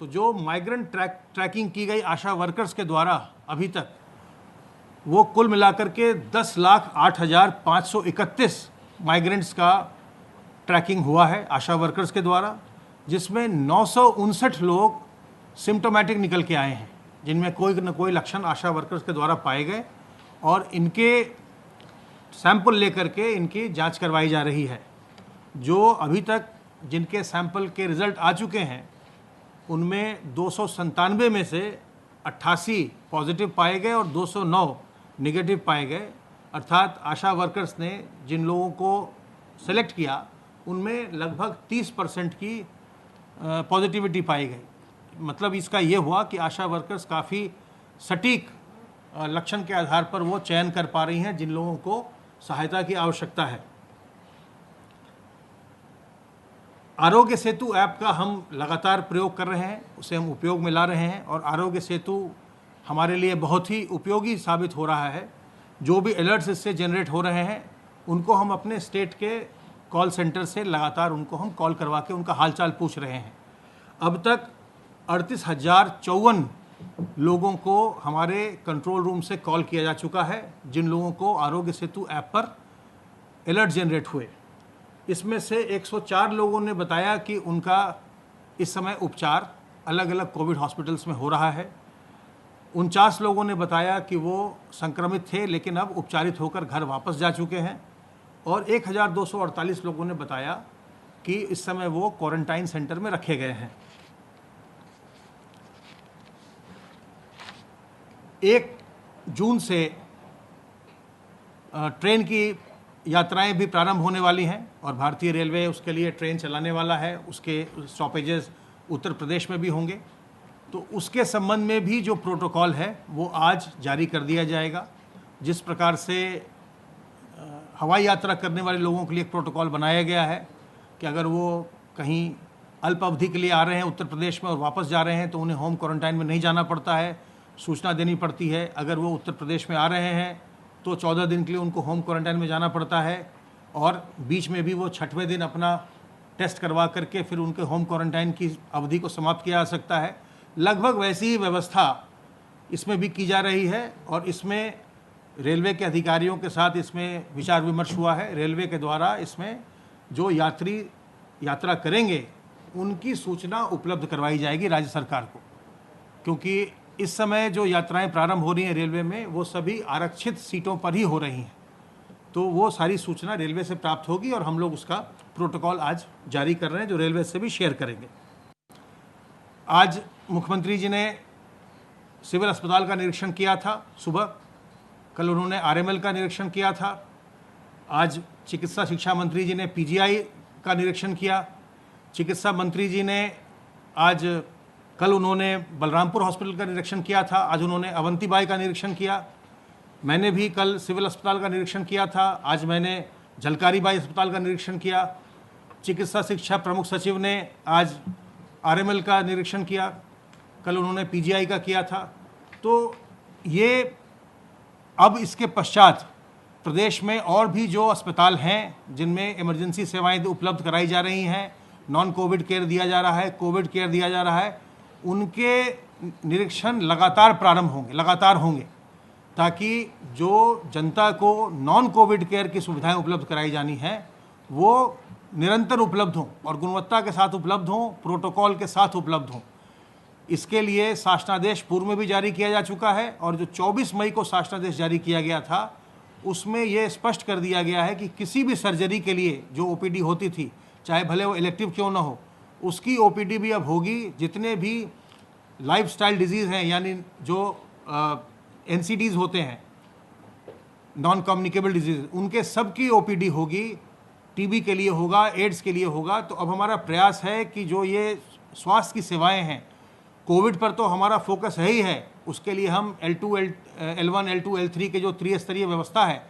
तो जो migrant trekking की गई आशा वर्कर्स के द्वारा अभी तक वो कुल मिलाकर के 10,08,531 माइग्रेंट्स का ट्रैकिंग हुआ है आशा वर्कर्स के द्वारा, जिसमें 959 लोग सिम्टोमेटिक निकल के आए हैं, जिनमें कोई न कोई लक्षण आशा वर्कर्स के द्वारा पाए गए और इनके सैंपल लेकर के इनकी जांच करवाई जा रही है। जो अभी तक जिनके सैंपल के रिजल्ट आ चुके हैं उनमें 297 में से 88 पॉजिटिव पाए गए और 209 नेगेटिव पाए गए। अर्थात आशा वर्कर्स ने जिन लोगों को सेलेक्ट किया उनमें लगभग 30% की पॉजिटिविटी पाई गई। मतलब इसका ये हुआ कि आशा वर्कर्स काफ़ी सटीक लक्षण के आधार पर वो चयन कर पा रही हैं जिन लोगों को सहायता की आवश्यकता है। आरोग्य सेतु ऐप का हम लगातार प्रयोग कर रहे हैं, उसे हम उपयोग में ला रहे हैं और आरोग्य सेतु हमारे लिए बहुत ही उपयोगी साबित हो रहा है। जो भी अलर्ट्स इससे जनरेट हो रहे हैं उनको हम अपने स्टेट के कॉल सेंटर से लगातार उनको हम कॉल करवा के उनका हालचाल पूछ रहे हैं। अब तक 38,054 लोगों को हमारे कंट्रोल रूम से कॉल किया जा चुका है, जिन लोगों को आरोग्य सेतु ऐप पर अलर्ट जनरेट हुए। इसमें से 104 लोगों ने बताया कि उनका इस समय उपचार अलग अलग कोविड हॉस्पिटल्स में हो रहा है। 49 लोगों ने बताया कि वो संक्रमित थे लेकिन अब उपचारित होकर घर वापस जा चुके हैं और 1,248 लोगों ने बताया कि इस समय वो क्वारंटाइन सेंटर में रखे गए हैं। 1 जून से ट्रेन की यात्राएं भी प्रारंभ होने वाली हैं और भारतीय रेलवे उसके लिए ट्रेन चलाने वाला है। उसके स्टॉपेजेस उत्तर प्रदेश में भी होंगे, तो उसके संबंध में भी जो प्रोटोकॉल है वो आज जारी कर दिया जाएगा। जिस प्रकार से हवाई यात्रा करने वाले लोगों के लिए एक प्रोटोकॉल बनाया गया है कि अगर वो कहीं अल्प अवधि के लिए आ रहे हैं उत्तर प्रदेश में और वापस जा रहे हैं तो उन्हें होम क्वारंटाइन में नहीं जाना पड़ता है, सूचना देनी पड़ती है। अगर वो उत्तर प्रदेश में आ रहे हैं तो 14 दिन के लिए उनको होम क्वारंटाइन में जाना पड़ता है और बीच में भी वो 6वें दिन अपना टेस्ट करवा करके फिर उनके होम क्वारंटाइन की अवधि को समाप्त किया जा सकता है। लगभग वैसी ही व्यवस्था इसमें भी की जा रही है और इसमें रेलवे के अधिकारियों के साथ इसमें विचार विमर्श हुआ है। रेलवे के द्वारा इसमें जो यात्री यात्रा करेंगे उनकी सूचना उपलब्ध करवाई जाएगी राज्य सरकार को, क्योंकि इस समय जो यात्राएं प्रारंभ हो रही हैं रेलवे में वो सभी आरक्षित सीटों पर ही हो रही हैं, तो वो सारी सूचना रेलवे से प्राप्त होगी और हम लोग उसका प्रोटोकॉल आज जारी कर रहे हैं जो रेलवे से भी शेयर करेंगे। आज मुख्यमंत्री जी ने सिविल अस्पताल का निरीक्षण किया था सुबह, कल उन्होंने आरएमएल का निरीक्षण किया था, आज चिकित्सा शिक्षा मंत्री जी ने पीजीआई का निरीक्षण किया, चिकित्सा मंत्री जी ने कल उन्होंने बलरामपुर हॉस्पिटल का निरीक्षण किया था, आज उन्होंने अवंतीबाई का निरीक्षण किया। मैंने भी कल सिविल अस्पताल का निरीक्षण किया था, आज मैंने झलकारी बाई अस्पताल का निरीक्षण किया। चिकित्सा शिक्षा प्रमुख सचिव ने आज आरएमएल का निरीक्षण किया, कल उन्होंने पीजीआई का किया था। तो ये अब इसके पश्चात प्रदेश में और भी जो अस्पताल हैं जिनमें इमरजेंसी सेवाएं उपलब्ध कराई जा रही हैं, नॉन कोविड केयर दिया जा रहा है, कोविड केयर दिया जा रहा है, उनके निरीक्षण लगातार होंगे ताकि जो जनता को नॉन कोविड केयर की सुविधाएं उपलब्ध कराई जानी हैं वो निरंतर उपलब्ध हों और गुणवत्ता के साथ उपलब्ध हों, प्रोटोकॉल के साथ उपलब्ध हों। इसके लिए शासनादेश पूर्व में भी जारी किया जा चुका है और जो 24 मई को शासनादेश जारी किया गया था उसमें ये स्पष्ट कर दिया गया है कि किसी भी सर्जरी के लिए जो ओपीडी होती थी, चाहे भले वो इलेक्टिव क्यों ना हो, उसकी ओपीडी भी अब होगी। जितने भी लाइफस्टाइल डिजीज़ हैं यानी जो एनसीडीज़ होते हैं, नॉन कम्युनिकेबल डिजीज़, उनके सब की ओपीडी होगी। टीबी के लिए होगा, एड्स के लिए होगा। तो अब हमारा प्रयास है कि जो ये स्वास्थ्य की सेवाएं हैं, कोविड पर तो हमारा फोकस है ही है, उसके लिए हम L2, L1, L2, L3 के जो त्रिस्तरीय व्यवस्था है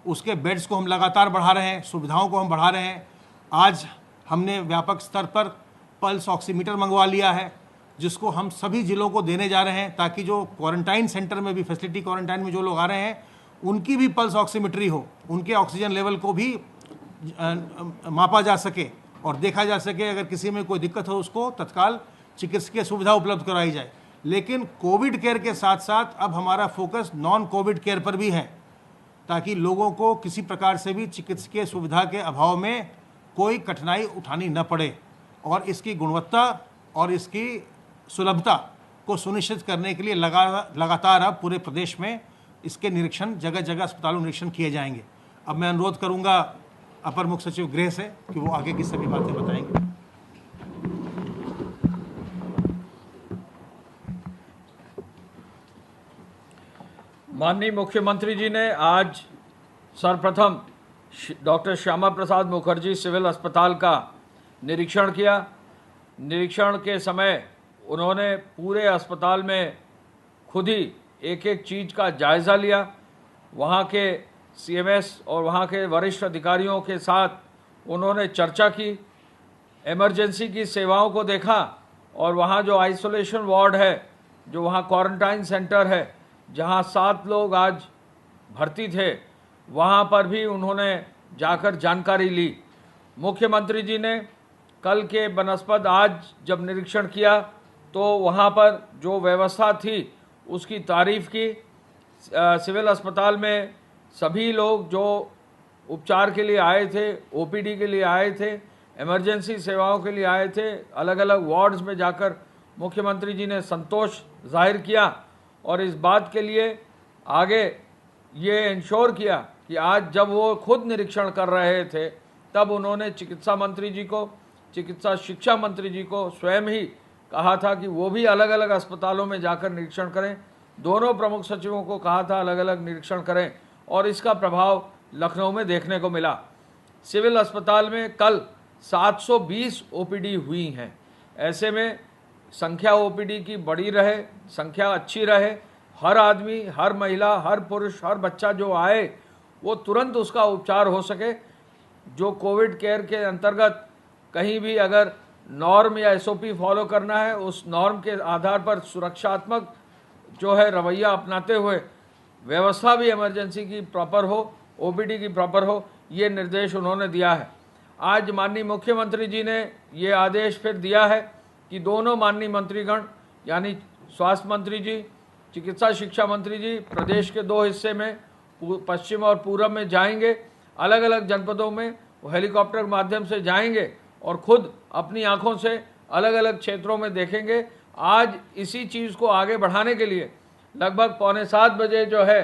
उसके बेड्स को हम लगातार बढ़ा रहे हैं, सुविधाओं को हम बढ़ा रहे हैं। आज हमने व्यापक स्तर पर पल्स ऑक्सीमीटर मंगवा लिया है जिसको हम सभी जिलों को देने जा रहे हैं ताकि जो क्वारंटाइन सेंटर में भी, फैसिलिटी क्वारंटाइन में जो लोग आ रहे हैं उनकी भी पल्स ऑक्सीमीट्री हो, उनके ऑक्सीजन लेवल को भी मापा जा सके और देखा जा सके। अगर किसी में कोई दिक्कत हो उसको तत्काल चिकित्सकीय सुविधा उपलब्ध कराई जाए। लेकिन कोविड केयर के साथ साथ अब हमारा फोकस नॉन कोविड केयर पर भी है, ताकि लोगों को किसी प्रकार से भी चिकित्सकीय सुविधा के अभाव में कोई कठिनाई उठानी न पड़े, और इसकी गुणवत्ता और इसकी सुलभता को सुनिश्चित करने के लिए लगातार अब पूरे प्रदेश में इसके निरीक्षण, जगह जगह अस्पतालों निरीक्षण किए जाएंगे। अब मैं अनुरोध करूंगा अपर मुख्य सचिव गृह से कि वो आगे की सभी बातें बताएंगे। माननीय मुख्यमंत्री जी ने आज सर्वप्रथम डॉक्टर श्यामा प्रसाद मुखर्जी सिविल अस्पताल का निरीक्षण किया। निरीक्षण के समय उन्होंने पूरे अस्पताल में खुद ही एक एक चीज़ का जायज़ा लिया। वहाँ के सीएमएस और वहाँ के वरिष्ठ अधिकारियों के साथ उन्होंने चर्चा की, इमरजेंसी की सेवाओं को देखा, और वहाँ जो आइसोलेशन वार्ड है, जो वहाँ क्वारंटाइन सेंटर है, जहाँ 7 लोग आज भर्ती थे, वहाँ पर भी उन्होंने जाकर जानकारी ली। मुख्यमंत्री जी ने कल के बनस्पत आज जब निरीक्षण किया तो वहाँ पर जो व्यवस्था थी उसकी तारीफ़ की। सिविल अस्पताल में सभी लोग जो उपचार के लिए आए थे, ओपीडी के लिए आए थे, इमरजेंसी सेवाओं के लिए आए थे, अलग अलग वार्ड्स में जाकर मुख्यमंत्री जी ने संतोष जाहिर किया, और इस बात के लिए आगे ये इंश्योर किया कि आज जब वो खुद निरीक्षण कर रहे थे तब उन्होंने चिकित्सा मंत्री जी को, चिकित्सा शिक्षा मंत्री जी को स्वयं ही कहा था कि वो भी अलग अलग अस्पतालों में जाकर निरीक्षण करें। दोनों प्रमुख सचिवों को कहा था अलग अलग निरीक्षण करें, और इसका प्रभाव लखनऊ में देखने को मिला। सिविल अस्पताल में कल 720 ओपीडी हुई हैं। ऐसे में संख्या ओपीडी की बड़ी रहे, संख्या अच्छी रहे, हर आदमी, हर महिला, हर पुरुष, हर बच्चा जो आए वो तुरंत उसका उपचार हो सके। जो कोविड केयर के अंतर्गत कहीं भी अगर नॉर्म या एसओपी फॉलो करना है, उस नॉर्म के आधार पर सुरक्षात्मक जो है रवैया अपनाते हुए व्यवस्था भी इमरजेंसी की प्रॉपर हो, ओपीडी की प्रॉपर हो, ये निर्देश उन्होंने दिया है। आज माननीय मुख्यमंत्री जी ने ये आदेश फिर दिया है कि दोनों माननीय मंत्रीगण यानी स्वास्थ्य मंत्री जी, चिकित्सा शिक्षा मंत्री जी प्रदेश के 2 हिस्से में, पश्चिम और पूर्व में जाएंगे। अलग अलग जनपदों में वो हेलीकॉप्टर के माध्यम से जाएंगे और खुद अपनी आंखों से अलग अलग क्षेत्रों में देखेंगे। आज इसी चीज़ को आगे बढ़ाने के लिए लगभग 6:45 बजे जो है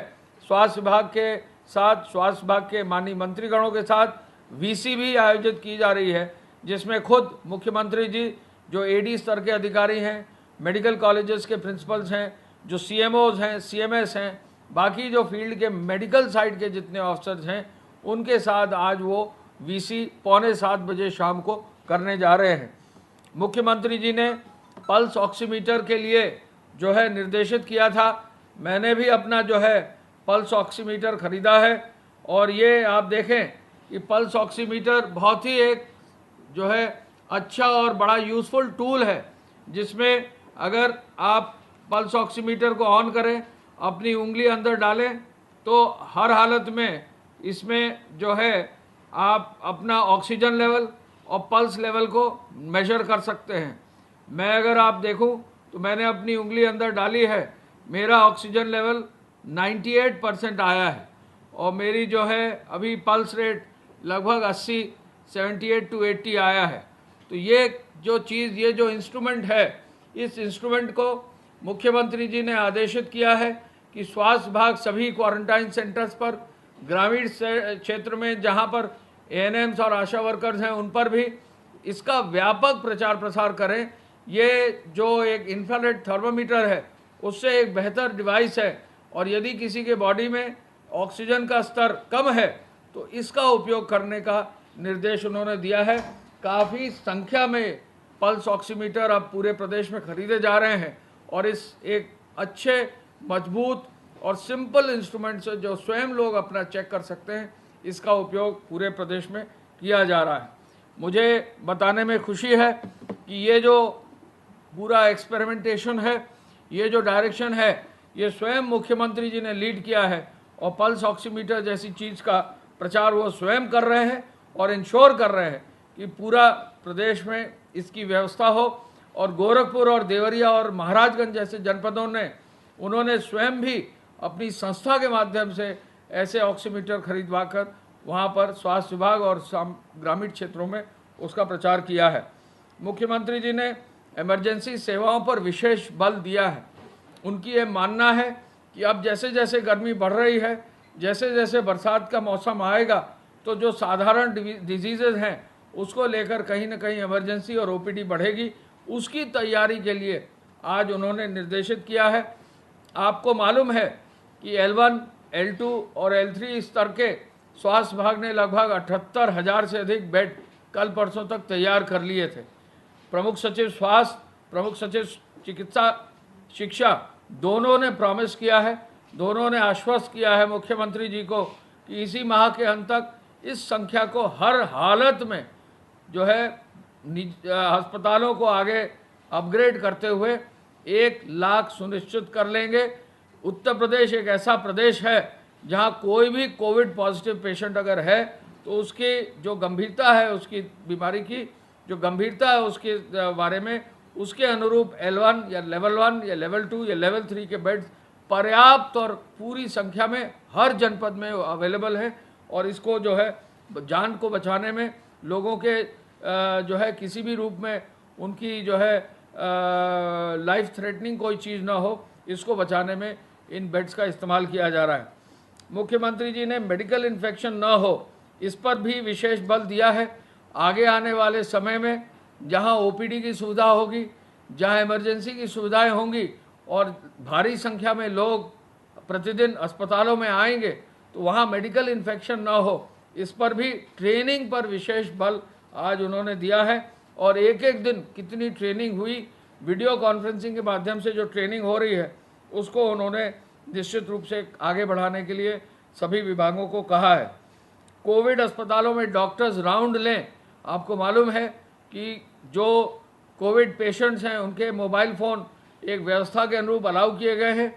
स्वास्थ्य विभाग के साथ, स्वास्थ्य विभाग के माननीय मंत्रीगणों के साथ वीसी भी आयोजित की जा रही है, जिसमें खुद मुख्यमंत्री जी, जो एडी स्तर के अधिकारी हैं, मेडिकल कॉलेजेस के प्रिंसिपल्स हैं, जो सीएमओज हैं, सीएमएस हैं, बाकी जो फील्ड के मेडिकल साइड के जितने ऑफिसर्स हैं, उनके साथ आज वो वीसी 6:45 बजे शाम को करने जा रहे हैं। मुख्यमंत्री जी ने पल्स ऑक्सीमीटर के लिए जो है निर्देशित किया था। मैंने भी अपना जो है पल्स ऑक्सीमीटर खरीदा है, और ये आप देखें कि पल्स ऑक्सीमीटर बहुत ही एक जो है अच्छा और बड़ा यूज़फुल टूल है, जिसमें अगर आप पल्स ऑक्सीमीटर को ऑन करें, अपनी उंगली अंदर डालें, तो हर हालत में इसमें जो है आप अपना ऑक्सीजन लेवल और पल्स लेवल को मेजर कर सकते हैं। मैं अगर आप देखूं तो मैंने अपनी उंगली अंदर डाली है, मेरा ऑक्सीजन लेवल 98% आया है, और मेरी जो है अभी पल्स रेट लगभग 80, 78 to 80 आया है। तो ये जो चीज़, ये जो इंस्ट्रूमेंट है, इस इंस्ट्रूमेंट को मुख्यमंत्री जी ने आदेशित किया है कि स्वास्थ्य विभाग सभी क्वारंटाइन सेंटर्स पर, ग्रामीण क्षेत्र में जहां पर एएनएम्स और आशा वर्कर्स हैं, उन पर भी इसका व्यापक प्रचार प्रसार करें। ये जो एक इंफ्रारेड थर्मामीटर है, उससे एक बेहतर डिवाइस है, और यदि किसी के बॉडी में ऑक्सीजन का स्तर कम है तो इसका उपयोग करने का निर्देश उन्होंने दिया है। काफ़ी संख्या में पल्स ऑक्सीमीटर अब पूरे प्रदेश में खरीदे जा रहे हैं, और इस एक अच्छे, मजबूत और सिंपल इंस्ट्रूमेंट से जो स्वयं लोग अपना चेक कर सकते हैं, इसका उपयोग पूरे प्रदेश में किया जा रहा है। मुझे बताने में खुशी है कि ये जो पूरा एक्सपेरिमेंटेशन है, ये जो डायरेक्शन है, ये स्वयं मुख्यमंत्री जी ने लीड किया है, और पल्स ऑक्सीमीटर जैसी चीज़ का प्रचार वो स्वयं कर रहे हैं और इंश्योर कर रहे हैं कि पूरा प्रदेश में इसकी व्यवस्था हो। और गोरखपुर और देवरिया और महाराजगंज जैसे जनपदों ने उन्होंने स्वयं भी अपनी संस्था के माध्यम से ऐसे ऑक्सीमीटर खरीदवा कर वहाँ पर स्वास्थ्य विभाग और ग्रामीण क्षेत्रों में उसका प्रचार किया है। मुख्यमंत्री जी ने इमरजेंसी सेवाओं पर विशेष बल दिया है। उनकी ये मानना है कि अब जैसे जैसे गर्मी बढ़ रही है, जैसे जैसे बरसात का मौसम आएगा, तो जो साधारण डिजीज़ेज हैं उसको लेकर कहीं ना कहीं इमरजेंसी और ओपीडी बढ़ेगी। उसकी तैयारी के लिए आज उन्होंने निर्देशित किया है। आपको मालूम है कि L1, L2 और L3 स्तर के स्वास्थ्य विभाग ने लगभग 78,000 से अधिक बेड कल परसों तक तैयार कर लिए थे। प्रमुख सचिव स्वास्थ्य, प्रमुख सचिव चिकित्सा शिक्षा दोनों ने प्रॉमिस किया है, दोनों ने आश्वस्त किया है मुख्यमंत्री जी को कि इसी माह के अंत तक इस संख्या को हर हालत में जो है अस्पतालों को आगे अपग्रेड करते हुए 1 लाख सुनिश्चित कर लेंगे। उत्तर प्रदेश एक ऐसा प्रदेश है जहां कोई भी कोविड पॉजिटिव पेशेंट अगर है तो उसकी जो गंभीरता है, उसकी बीमारी की जो गंभीरता है उसके बारे में उसके अनुरूप L1 या लेवल 1 या लेवल 2 या लेवल 3 के बेड्स पर्याप्त और पूरी संख्या में हर जनपद में अवेलेबल है। और इसको जो है जान को बचाने में, लोगों के जो है किसी भी रूप में उनकी जो है लाइफ थ्रेटनिंग कोई चीज़ ना हो, इसको बचाने में इन बेड्स का इस्तेमाल किया जा रहा है। मुख्यमंत्री जी ने मेडिकल इन्फेक्शन ना हो इस पर भी विशेष बल दिया है। आगे आने वाले समय में जहां ओपीडी की सुविधा होगी, जहां इमरजेंसी की सुविधाएं होंगी और भारी संख्या में लोग प्रतिदिन अस्पतालों में आएंगे तो वहां मेडिकल इन्फेक्शन ना हो, इस पर भी ट्रेनिंग पर विशेष बल आज उन्होंने दिया है। और एक एक दिन कितनी ट्रेनिंग हुई, वीडियो कॉन्फ्रेंसिंग के माध्यम से जो ट्रेनिंग हो रही है उसको उन्होंने निश्चित रूप से आगे बढ़ाने के लिए सभी विभागों को कहा है। कोविड अस्पतालों में डॉक्टर्स राउंड लें। आपको मालूम है कि जो कोविड पेशेंट्स हैं उनके मोबाइल फ़ोन एक व्यवस्था के अनुरूप अलाउ किए गए हैं।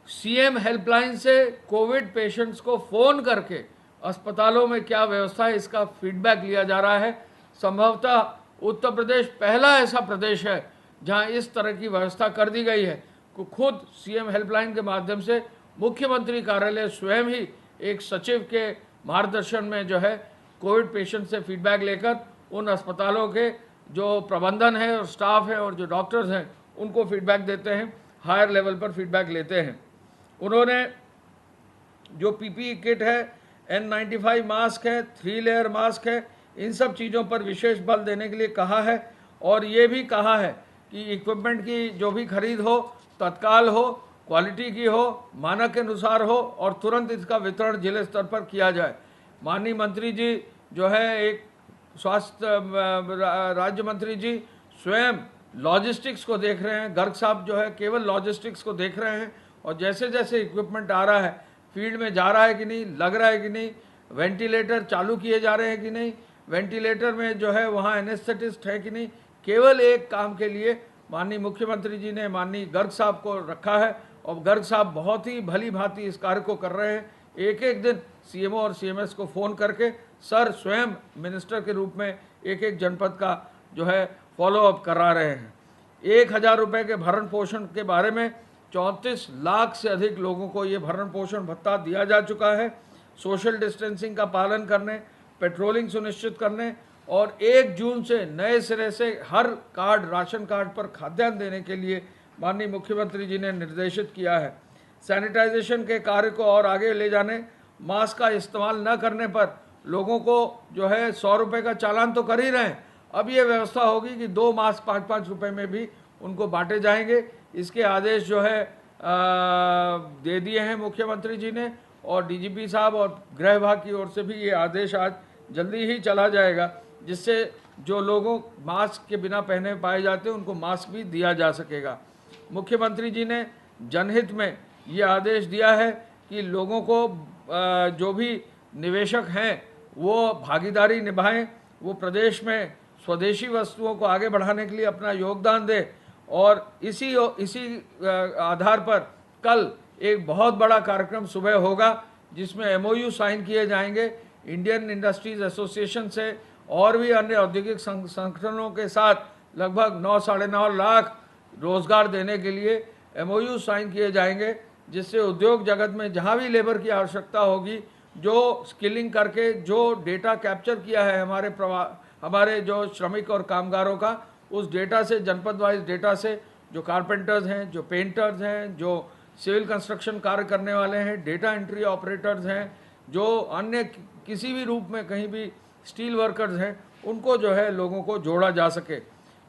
CM हेल्पलाइन से कोविड पेशेंट्स को फ़ोन करके अस्पतालों में क्या व्यवस्था है इसका फीडबैक लिया जा रहा है। संभवतः उत्तर प्रदेश पहला ऐसा प्रदेश है जहां इस तरह की व्यवस्था कर दी गई है कि खुद CM हेल्पलाइन के माध्यम से मुख्यमंत्री कार्यालय स्वयं ही एक सचिव के मार्गदर्शन में जो है कोविड पेशेंट से फीडबैक लेकर उन अस्पतालों के जो प्रबंधन है और स्टाफ है और जो डॉक्टर्स हैं उनको फीडबैक देते हैं, हायर लेवल पर फीडबैक लेते हैं। उन्होंने जो PPE किट है, N95 मास्क है, 3 लेयर मास्क है, इन सब चीज़ों पर विशेष बल देने के लिए कहा है। और ये भी कहा है कि इक्विपमेंट की जो भी खरीद हो तत्काल हो, क्वालिटी की हो, मानक के अनुसार हो और तुरंत इसका वितरण जिले स्तर पर किया जाए। माननीय मंत्री जी जो है एक स्वास्थ्य राज्य मंत्री जी स्वयं लॉजिस्टिक्स को देख रहे हैं। गर्ग साहब जो है केवल लॉजिस्टिक्स को देख रहे हैं और जैसे जैसे इक्विपमेंट आ रहा है, फील्ड में जा रहा है कि नहीं, लग रहा है कि नहीं, वेंटिलेटर चालू किए जा रहे हैं कि नहीं, वेंटिलेटर में जो है वहाँ एनेस्थेटिस्ट है कि नहीं, केवल एक काम के लिए माननीय मुख्यमंत्री जी ने माननीय गर्ग साहब को रखा है और गर्ग साहब बहुत ही भली भांति इस कार्य को कर रहे हैं। एक एक दिन CMO और CMS को फ़ोन करके सर स्वयं मिनिस्टर के रूप में एक एक जनपद का जो है फॉलोअप करा रहे हैं। 1,000 रुपये के भरण पोषण के बारे में 34 लाख से अधिक लोगों को ये भरण पोषण भत्ता दिया जा चुका है। सोशल डिस्टेंसिंग का पालन करने, पेट्रोलिंग सुनिश्चित करने और 1 जून से नए सिरे से हर कार्ड, राशन कार्ड पर खाद्यान्न देने के लिए माननीय मुख्यमंत्री जी ने निर्देशित किया है। सैनिटाइजेशन के कार्य को और आगे ले जाने, मास्क का इस्तेमाल न करने पर लोगों को जो है 100 रुपये का चालान तो कर ही रहे हैं, अब ये व्यवस्था होगी कि 2 मास्क 5-5 रुपये में भी उनको बांटे जाएंगे। इसके आदेश जो है दे दिए हैं मुख्यमंत्री जी ने और DGP साहब और गृह विभाग की ओर से भी ये आदेश आज जल्दी ही चला जाएगा, जिससे जो लोगों मास्क के बिना पहने पाए जाते हैं उनको मास्क भी दिया जा सकेगा। मुख्यमंत्री जी ने जनहित में ये आदेश दिया है कि लोगों को जो भी निवेशक हैं वो भागीदारी निभाएं, वो प्रदेश में स्वदेशी वस्तुओं को आगे बढ़ाने के लिए अपना योगदान दें। और इसी आधार पर कल एक बहुत बड़ा कार्यक्रम सुबह होगा जिसमें MOU साइन किए जाएंगे इंडियन इंडस्ट्रीज एसोसिएशन से और भी अन्य औद्योगिक संगठनों के साथ लगभग 9 साढ़े 9 लाख रोजगार देने के लिए MOU साइन किए जाएंगे, जिससे उद्योग जगत में जहां भी लेबर की आवश्यकता होगी, जो स्किलिंग करके जो डेटा कैप्चर किया है हमारे जो श्रमिक और कामगारों का, उस डेटा से, जनपद वाइज डेटा से, जो कारपेंटर्स हैं, जो पेंटर्स हैं, जो सिविल कंस्ट्रक्शन कार्य करने वाले हैं, डेटा एंट्री ऑपरेटर्स हैं, जो अन्य किसी भी रूप में कहीं भी स्टील वर्कर्स हैं, उनको जो है लोगों को जोड़ा जा सके।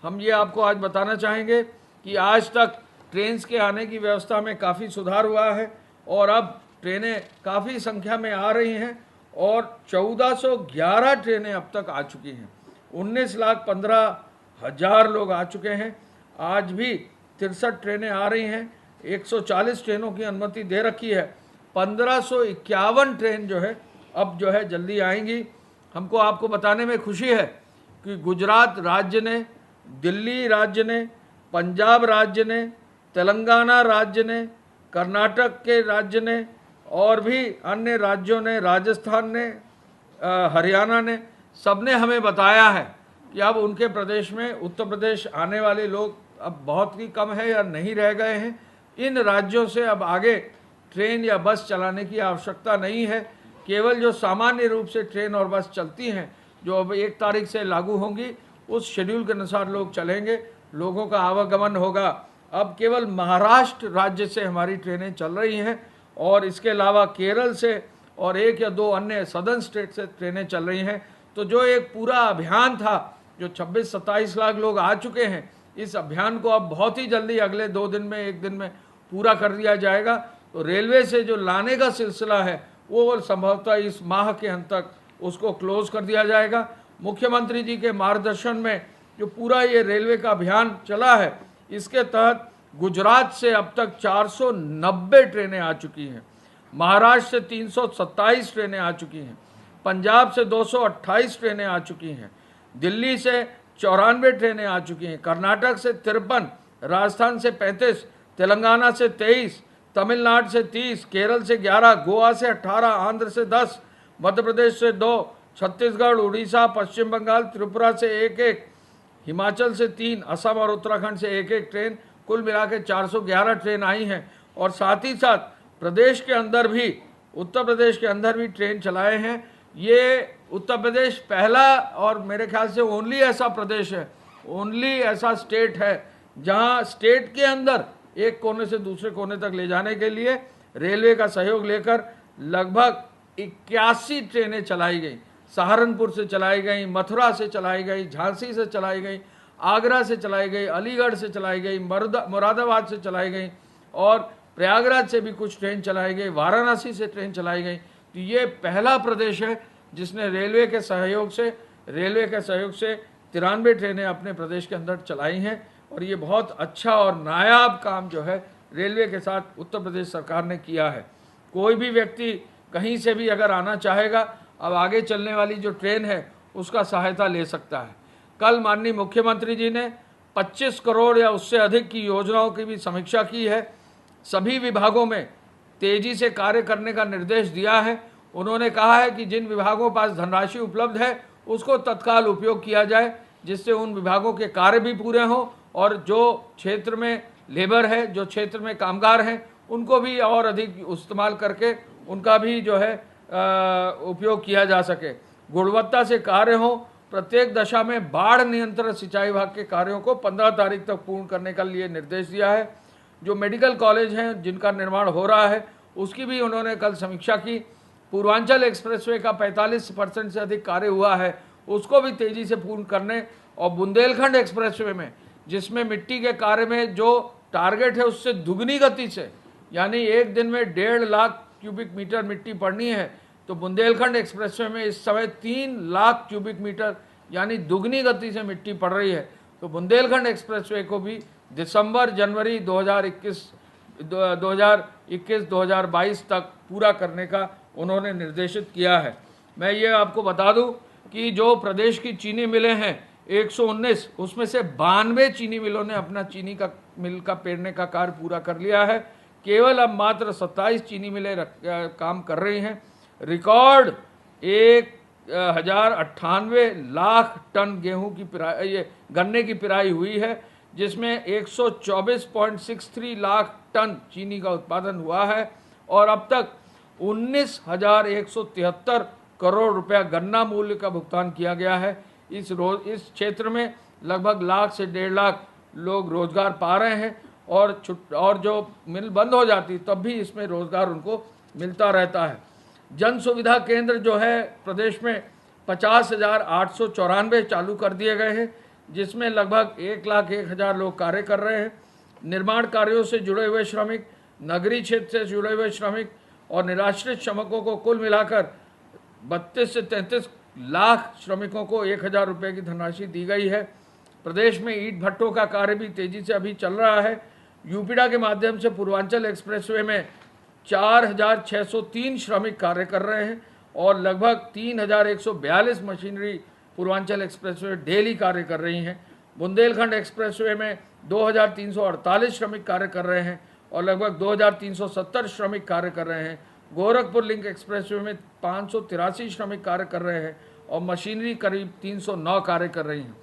हम ये आपको आज बताना चाहेंगे कि आज तक ट्रेन्स के आने की व्यवस्था में काफ़ी सुधार हुआ है और अब ट्रेनें काफ़ी संख्या में आ रही हैं और 1411 ट्रेनें अब तक आ चुकी हैं। 19,15,000 लोग आ चुके हैं। आज भी 63 ट्रेनें आ रही हैं। 140 ट्रेनों की अनुमति दे रखी है। 1551 ट्रेन जो है अब जो है जल्दी आएंगी। हमको आपको बताने में खुशी है कि गुजरात राज्य ने, दिल्ली राज्य ने, पंजाब राज्य ने, तेलंगाना राज्य ने, कर्नाटक के राज्य ने और भी अन्य राज्यों ने, राजस्थान ने, हरियाणा ने, सबने हमें बताया है कि अब उनके प्रदेश में, उत्तर प्रदेश आने वाले लोग अब बहुत ही कम है या नहीं रह गए हैं। इन राज्यों से अब आगे ट्रेन या बस चलाने की आवश्यकता नहीं है। केवल जो सामान्य रूप से ट्रेन और बस चलती हैं, जो अब 1 तारीख से लागू होंगी, उस शेड्यूल के अनुसार लोग चलेंगे, लोगों का आवागमन होगा। अब केवल महाराष्ट्र राज्य से हमारी ट्रेनें चल रही हैं और इसके अलावा केरल से और 1 या 2 अन्य सदर्न स्टेट से ट्रेनें चल रही हैं। तो जो एक पूरा अभियान था, जो 26-27 लाख लोग आ चुके हैं, इस अभियान को अब बहुत ही जल्दी अगले 2 दिन में, 1 दिन में पूरा कर दिया जाएगा। तो रेलवे से जो लाने का सिलसिला है वो संभवतः इस माह के अंत तक उसको क्लोज कर दिया जाएगा। मुख्यमंत्री जी के मार्गदर्शन में जो पूरा ये रेलवे का अभियान चला है, इसके तहत गुजरात से अब तक 490 ट्रेनें आ चुकी हैं, महाराष्ट्र से 327 ट्रेनें आ चुकी हैं, पंजाब से 228 ट्रेनें आ चुकी हैं, दिल्ली से 94 ट्रेनें आ चुकी हैं, कर्नाटक से 53, राजस्थान से 35, तेलंगाना से 23, तमिलनाडु से 30, केरल से 11, गोवा से 18, आंध्र से 10, मध्य प्रदेश से 2, छत्तीसगढ़, उड़ीसा, पश्चिम बंगाल, त्रिपुरा से 1-1, हिमाचल से 3, असम और उत्तराखंड से 1-1 ट्रेन, कुल मिला के 411 ट्रेन आई हैं। और साथ ही साथ प्रदेश के अंदर भी, उत्तर प्रदेश के अंदर भी ट्रेन चलाए हैं। ये उत्तर प्रदेश पहला और मेरे ख्याल से ओनली ऐसा प्रदेश है, ओनली ऐसा स्टेट है जहां स्टेट के अंदर एक कोने से दूसरे कोने तक ले जाने के लिए रेलवे का सहयोग लेकर लगभग 81 ट्रेनें चलाई गई। सहारनपुर से चलाई गई, मथुरा से चलाई गई, झांसी से चलाई गई, आगरा से चलाई गई, अलीगढ़ से चलाई गई, मुरादाबाद से चलाई गई और प्रयागराज से भी कुछ ट्रेन चलाई गई, वाराणसी से ट्रेन चलाई गई। तो ये पहला प्रदेश है जिसने रेलवे के सहयोग से 93 ट्रेनें अपने प्रदेश के अंदर चलाई हैं और ये बहुत अच्छा और नायाब काम जो है रेलवे के साथ उत्तर प्रदेश सरकार ने किया है। कोई भी व्यक्ति कहीं से भी अगर आना चाहेगा, अब आगे चलने वाली जो ट्रेन है उसका सहायता ले सकता है। कल माननीय मुख्यमंत्री जी ने 25 करोड़ या उससे अधिक की योजनाओं की भी समीक्षा की है। सभी विभागों में तेजी से कार्य करने का निर्देश दिया है। उन्होंने कहा है कि जिन विभागों पास धनराशि उपलब्ध है उसको तत्काल उपयोग किया जाए, जिससे उन विभागों के कार्य भी पूरे हों और जो क्षेत्र में लेबर है, जो क्षेत्र में कामगार हैं, उनको भी और अधिक इस्तेमाल करके उनका भी जो है उपयोग किया जा सके। गुणवत्ता से कार्य हो। प्रत्येक दशा में बाढ़ नियंत्रण सिंचाई विभाग के कार्यों को 15 तारीख तक पूर्ण करने का लिए निर्देश दिया है। जो मेडिकल कॉलेज हैं जिनका निर्माण हो रहा है उसकी भी उन्होंने कल समीक्षा की। पूर्वांचल एक्सप्रेसवे का 45% से अधिक कार्य हुआ है, उसको भी तेजी से पूर्ण करने और बुंदेलखंड एक्सप्रेसवे में, जिसमें मिट्टी के कार्य में जो टारगेट है उससे दुगनी गति से, यानी एक दिन में 1.5 लाख क्यूबिक मीटर मिट्टी पड़नी है, तो बुंदेलखंड एक्सप्रेसवे में इस समय 3 लाख क्यूबिक मीटर यानी दुगनी गति से मिट्टी पड़ रही है। तो बुंदेलखंड एक्सप्रेसवे को भी जनवरी 2021-2022 तक पूरा करने का उन्होंने निर्देशित किया है। मैं ये आपको बता दूं कि जो प्रदेश की चीनी मिलें हैं 119, उसमें से 92 चीनी मिलों ने अपना चीनी का मिल का पेरने का कार्य पूरा कर लिया है। केवल अब मात्र 27 चीनी मिलें काम कर रही हैं। रिकॉर्ड 1 1,098 लाख टन गेहूं की पिराई, ये गन्ने की पिराई हुई है, जिसमें 124.63 लाख टन चीनी का उत्पादन हुआ है और अब तक 19,173 करोड़ रुपया गन्ना मूल्य का भुगतान किया गया है। इस क्षेत्र में लगभग लाख से 1.5 लाख लोग रोजगार पा रहे हैं और जो मिल बंद हो जाती तब भी इसमें रोजगार उनको मिलता रहता है। जन सुविधा केंद्र जो है प्रदेश में 50,894 चालू कर दिए गए हैं, जिसमें लगभग 1,01,000 लोग कार्य कर रहे हैं। निर्माण कार्यों से जुड़े हुए श्रमिक, नगरीय क्षेत्र से जुड़े हुए श्रमिक और निराश्रित श्रमिकों को कुल मिलाकर 32 से 33 लाख श्रमिकों को 1,000 रुपये की धनराशि दी गई है। प्रदेश में ईंट भट्टों का कार्य भी तेजी से अभी चल रहा है। यूपीडा के माध्यम से पूर्वांचल एक्सप्रेसवे में 4,603 श्रमिक कार्य कर रहे हैं और लगभग 3,142 मशीनरी पूर्वांचल एक्सप्रेसवे डेली कार्य कर रही हैं। बुंदेलखंड एक्सप्रेसवे में 2,348 श्रमिक कार्य कर रहे हैं और लगभग 2,370 श्रमिक कार्य कर रहे हैं। गोरखपुर लिंक एक्सप्रेसवे में 583 श्रमिक कार्य कर रहे हैं और मशीनरी करीब 309 कार्य कर रही हैं।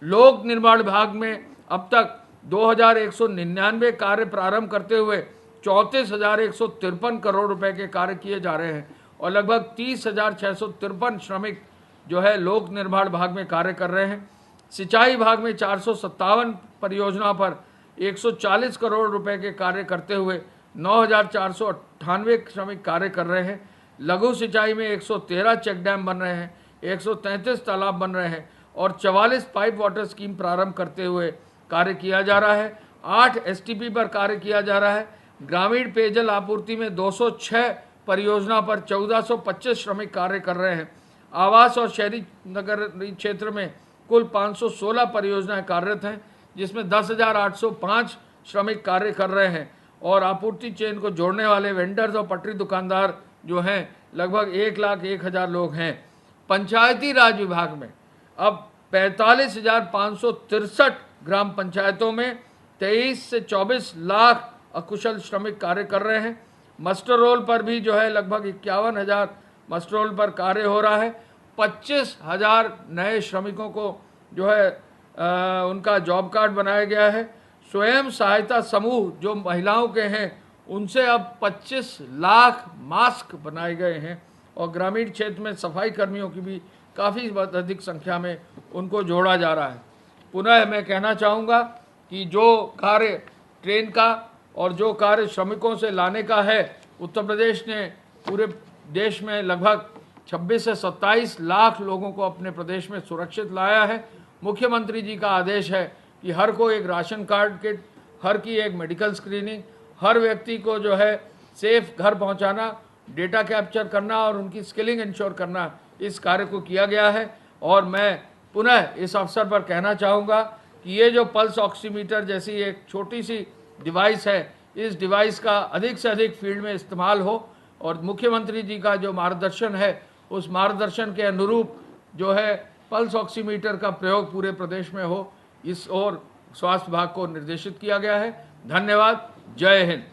लोक निर्माण विभाग में अब तक 2,199 कार्य प्रारंभ करते हुए 34,153 करोड़ रुपए के कार्य किए जा रहे हैं और लगभग 30,653 श्रमिक जो है लोक निर्माण विभाग में कार्य कर रहे हैं। सिंचाई विभाग में 457 परियोजना पर 140 करोड़ रुपए के कार्य करते हुए 9,498 श्रमिक कार्य कर रहे हैं। लघु सिंचाई में 113 चेक डैम बन रहे हैं, 133 तालाब बन रहे हैं और 44 पाइप वाटर स्कीम प्रारंभ करते हुए कार्य किया जा रहा है। 8 एसटीपी पर कार्य किया जा रहा है। ग्रामीण पेयजल आपूर्ति में 206 परियोजना पर 1,425 श्रमिक कार्य कर रहे हैं। आवास और शहरी नगरीय क्षेत्र में कुल 516 परियोजनाएं कार्यरत हैं, जिसमें 10,805 श्रमिक कार्य कर रहे हैं और आपूर्ति चेन को जोड़ने वाले वेंडर्स और पटरी दुकानदार जो हैं लगभग 1,01,000 लोग हैं। पंचायती राज विभाग में अब 45,563 ग्राम पंचायतों में 23 से 24 लाख अकुशल श्रमिक कार्य कर रहे हैं। मस्टर रोल पर भी जो है लगभग 51,000 मस्टर रोल पर कार्य हो रहा है। 25,000 नए श्रमिकों को जो है उनका जॉब कार्ड बनाया गया है। स्वयं सहायता समूह जो महिलाओं के हैं उनसे अब 25 लाख मास्क बनाए गए हैं और ग्रामीण क्षेत्र में सफाई कर्मियों की भी काफ़ी अधिक संख्या में उनको जोड़ा जा रहा है। पुनः मैं कहना चाहूँगा कि जो कार्य ट्रेन का और जो कार्य श्रमिकों से लाने का है, उत्तर प्रदेश ने पूरे देश में लगभग 26 से 27 लाख लोगों को अपने प्रदेश में सुरक्षित लाया है। मुख्यमंत्री जी का आदेश है कि हर को एक राशन कार्ड किट, हर की एक मेडिकल स्क्रीनिंग, हर व्यक्ति को जो है सेफ घर पहुंचाना, डेटा कैप्चर करना और उनकी स्किलिंग इंश्योर करना, इस कार्य को किया गया है। और मैं पुनः इस अवसर पर कहना चाहूँगा कि ये जो पल्स ऑक्सीमीटर जैसी एक छोटी सी डिवाइस है, इस डिवाइस का अधिक से अधिक फील्ड में इस्तेमाल हो और मुख्यमंत्री जी का जो मार्गदर्शन है उस मार्गदर्शन के अनुरूप जो है पल्स ऑक्सीमीटर का प्रयोग पूरे प्रदेश में हो, इस ओर स्वास्थ्य विभाग को निर्देशित किया गया है। धन्यवाद। जय हिंद।